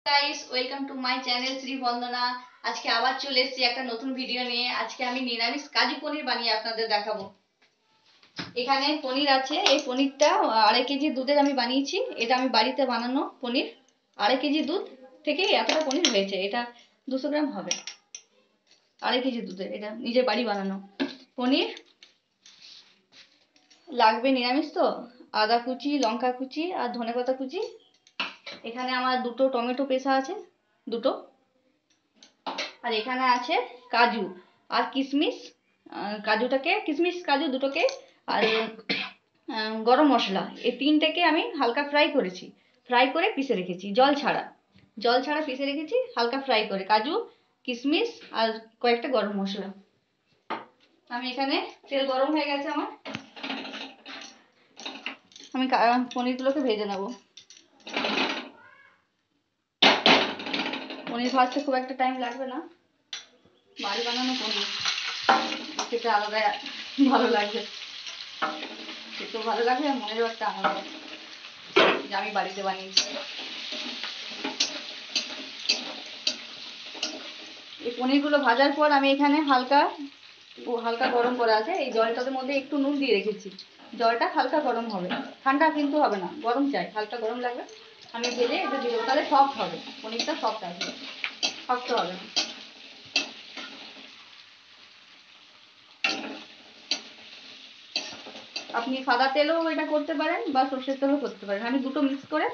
Guys, welcome to my channel Shri Bandana. আজকে আবার চলে এসেছি একটা নতুন ভিডিও নিয়ে। আজকে আমি নিরামিষ কাজু পনির বানিয়ে আপনাদের দেখাবো। এখানে পনির আছে। এই পনিরটা 2.5 কেজি দুধের আমি বানিয়েছি। এটা আমি বাড়িতে বানানো পনির। 2.5 কেজি দুধ থেকে এতটা পনির হয়েছে। এটা 200 গ্রাম হবে। 2.5 কেজি দুধের, এটা নিজের বাড়ি বানানো পনির। লাগবে নিরামিষ তো আদা কুচি, লঙ্কা কুচি আর ধনেপাতা কুচি। এখানে আমার দুটো টমেটো পেঁচা আছে, দুটো। আর এখানে আছে কাজু আর কিশমিশ। কাজুটাকে, কিশমিশ কাজু দুটোকে, আর গরম মশলা, এই তিনটেকে আমি হালকা ফ্রাই করেছি। ফ্রাই করে পিষে রেখেছি, জল ছাড়া। জল ছাড়া পিষে রেখেছি হালকা ফ্রাই করে, কাজু, কিশমিশ আর কয়েকটা গরম মশলা। আমি এখানে, তেল গরম হয়ে গেছে আমার। আমি পনিরগুলোকে ভেজে নেব। পনির ভাজতে খুব একটা টাইম লাগবে না, বাড়ি বানানো পনির খেতে আলাদা ভালো লাগবে। খেতেও ভালো লাগবে আর মনেরও একটা আনন্দ যে আমি বাড়িতে বানিয়েছি। এই পনিরগুলো ভাজার পর আমি এখানে হালকা হালকা গরম করা আছে, এই জলটার মধ্যে একটু নুন দিয়ে রেখেছি। জলটা হালকা গরম হবে, ঠান্ডা কিন্তু হবে না, গরম চাই, হালকা গরম লাগবে। আমি ভেজে এটা দিয়ে দেবো, তাহলে সফট হবে পনিরটা, সফট আসবে, শক্ত হবে না। আপনি সাদা তেলেও এটা করতে পারেন বা সর্ষের তেলও করতে পারেন। আমি দুটো মিক্স করে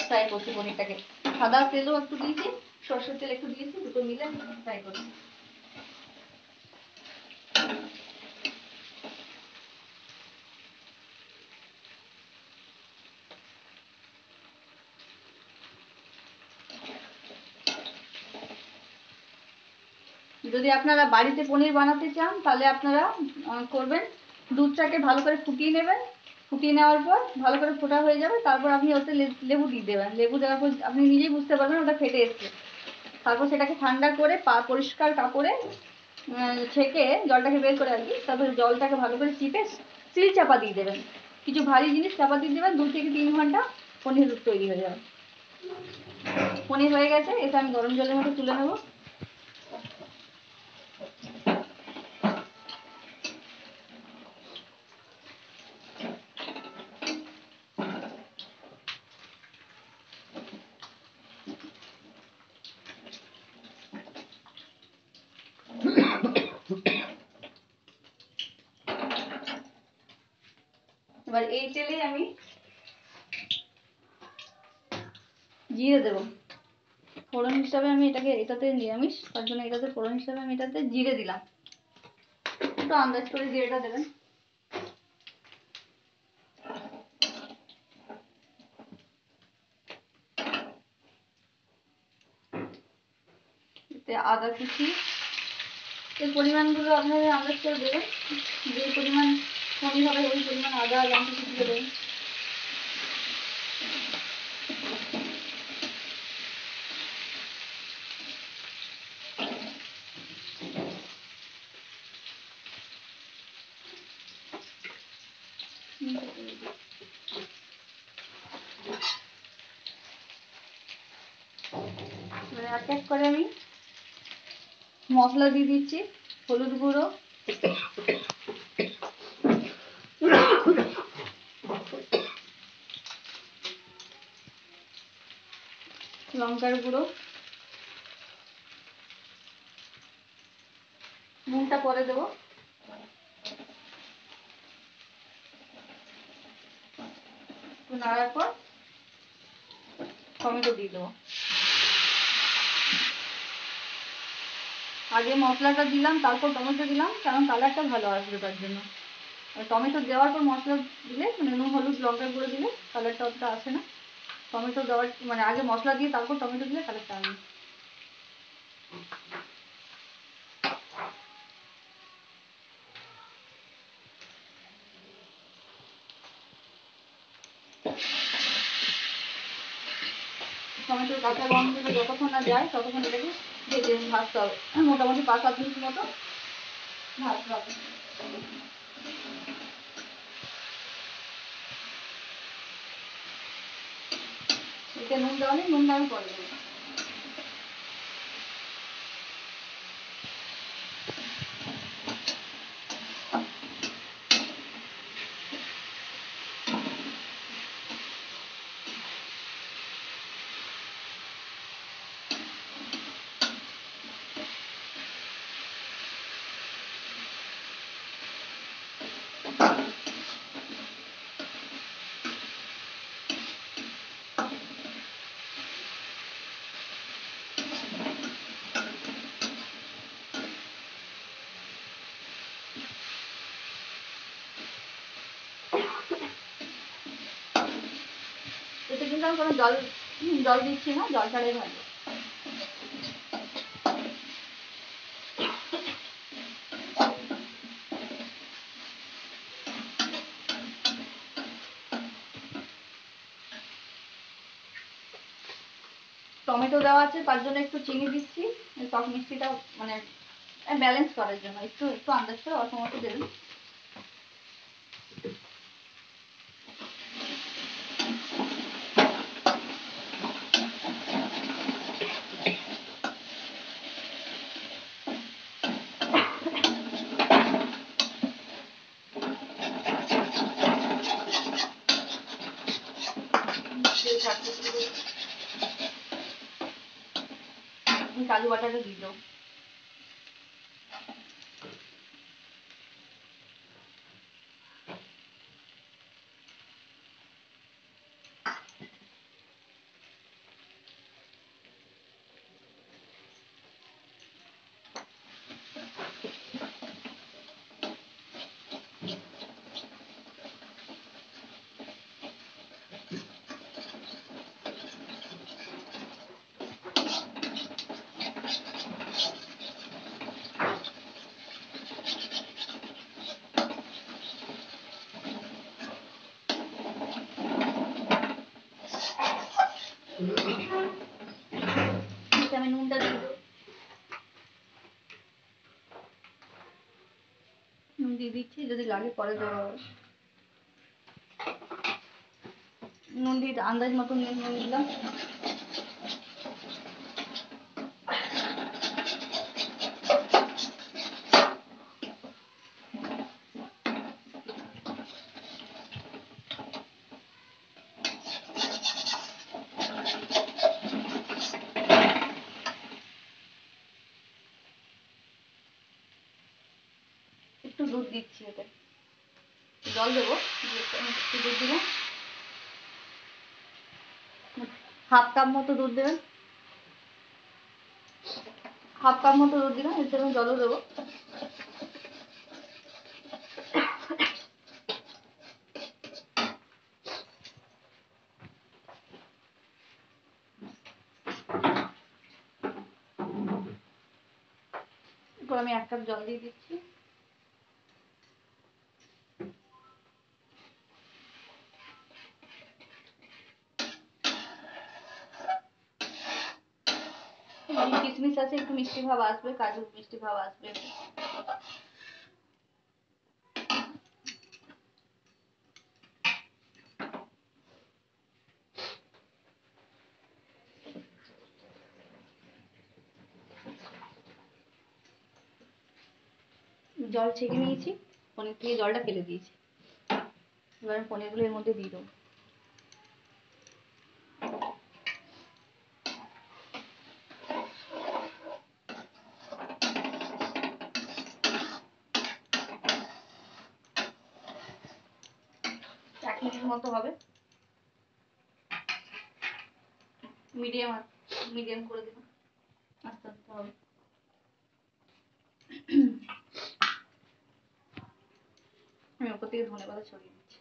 ফ্রাই করছি পনিরটাকে। সাদা তেলও একটু দিয়েছি, সর্ষের তেল একটু দিয়েছি, দুটো মিলে ফ্রাই করছি। যদি আপনারা বাড়িতে পনির বানাতে চান তাহলে আপনারা করবেন, দুধটাকে ভালো করে ফুটিয়ে নেবেন। ফুটিয়ে নেওয়ার পর ভালো করে ফোটা হয়ে যাবে, তারপর আপনি ওতে লেবু দিয়ে দেবেন। লেবু দেওয়ার পর আপনি নিজেই বুঝতে পারবেন ওটা ফেটে এসছে। তারপর সেটাকে ঠান্ডা করে পরিষ্কার কাপড়ে ছেঁকে জলটাকে বের করে আর কি, তারপরে জলটাকে ভালো করে চিপে সিল চাপা দিয়ে দেবেন। কিছু ভারী জিনিস চাপা দিয়ে দেবেন, 2 থেকে 3 ঘন্টা পনির তৈরি হয়ে যাবে। পনির হয়ে গেছে, এটা আমি গরম জলের মধ্যে তুলে নেবো। এবার এই তেলে আমি জিরে দেবো ফোড়ন হিসাবে। আমি এটাতে নিরামিষ, তার জন্য এটাতে ফোড়ন হিসাবে আমি এটাতে জিরে দিলাম। একটু আন্দাজ করে জিরেটা দেবেন। এতে আদা কুচি, এর পরিমাণগুলো আপনাদের আন্দাজ করে দেবেন। যে পরিমাণ পনির হবে ওই পরিমাণ আদা আর লঙ্কা কুচি দেবেন। এক এক করে আমি মশলা দিয়ে দিচ্ছি। হলুদ গুঁড়ো, লঙ্কার গুঁড়ো, নুনটা পরে দেবো। নাড়ার পর টমেটো দিয়ে দেবো। আগে মশলাটা দিলাম, তারপর টমেটো দিলাম, কারণ কালারটা ভালো আসবে তার জন্য। আর টমেটো দেওয়ার পর মশলা দিলে, মানে নুন হলুদ লঙ্কার গুঁড়ো দিলে কালারটা অতটা আসে না। টমেটো দেওয়ার মানে আগে মশলা দিয়ে তারপর টমেটো দিলে কালারটা আসবে। টমেটোর কাঁচা গন্ধটা যতক্ষণ না যায় ততক্ষণ এটাকে ভেজে ভাজতে হবে। মোটামুটি 5-7 মিনিট মতো ভাজতে হবে। এতে নুন দেওয়া নেই, নুনটা আমি পরে দেবো। এতে কিন্তু আমি কোনো জল জল দিচ্ছি না, জল ছাড়াই ভাজবো। টমেটো দেওয়া আছে তার জন্য একটু চিনি দিচ্ছি, টক মিষ্টিটা মানে ব্যালেন্স করার জন্য একটু একটু আন্দাজ করে অল্প মতো দেবেন। কাজু বাটাটা দিয়ে দেবো। আমি নুনটা দিয়ে দেবো, নুন দিয়ে দিচ্ছি, যদি লাগে পরে দেবো। নুন দিয়ে আন্দাজ মতো নুন দিলাম। একটু দুধ দিচ্ছি, এতে জল দেবো, একটু দুধ দিলাম, হাফ কাপ মতো দুধ দেবেন, হাফ কাপ মতো দুধ দিলাম, এর জন্য জলও দেবো। এরপর আমি 1 কাপ জল দিয়ে দিচ্ছি। কিশমিশ আছে, একটু মিষ্টি ভাব আসবে, কাজু মিষ্টি ভাব আসবে। জল ছেঁকে নিয়েছি, পনির থেকে জলটা ফেলে দিয়েছি। এবার পনিরগুলো এর মধ্যে দিয়ে দেবো। এক মিনিট মতো হবে, মিডিয়াম করে দেবো, আস্তে আস্তে হবে। আমি ওপর থেকে ধনে পাতা ছড়িয়ে দিচ্ছি।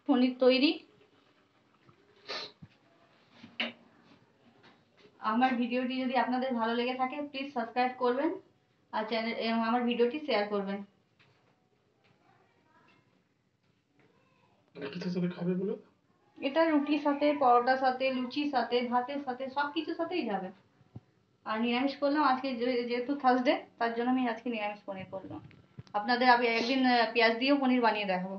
পনির তৈরি। আমার ভিডিওটি যদি আপনাদের ভালো লেগে থাকে প্লিজ সাবস্ক্রাইব করবেন আর চ্যানেল এবং আমার ভিডিওটি শেয়ার করবেন। খাবে বলো? এটা রুটির সাথে, পরোটার সাথে, লুচির সাথে, ভাতের সাথে, সবকিছুর সাথেই যাবে। আর নিরামিষ করলাম আজকে, যেহেতু থার্সডে, তার জন্য আমি আজকে নিরামিষ পনির করলাম। আপনাদের আমি একদিন পেঁয়াজ দিয়েও পনির বানিয়ে দেখাবো।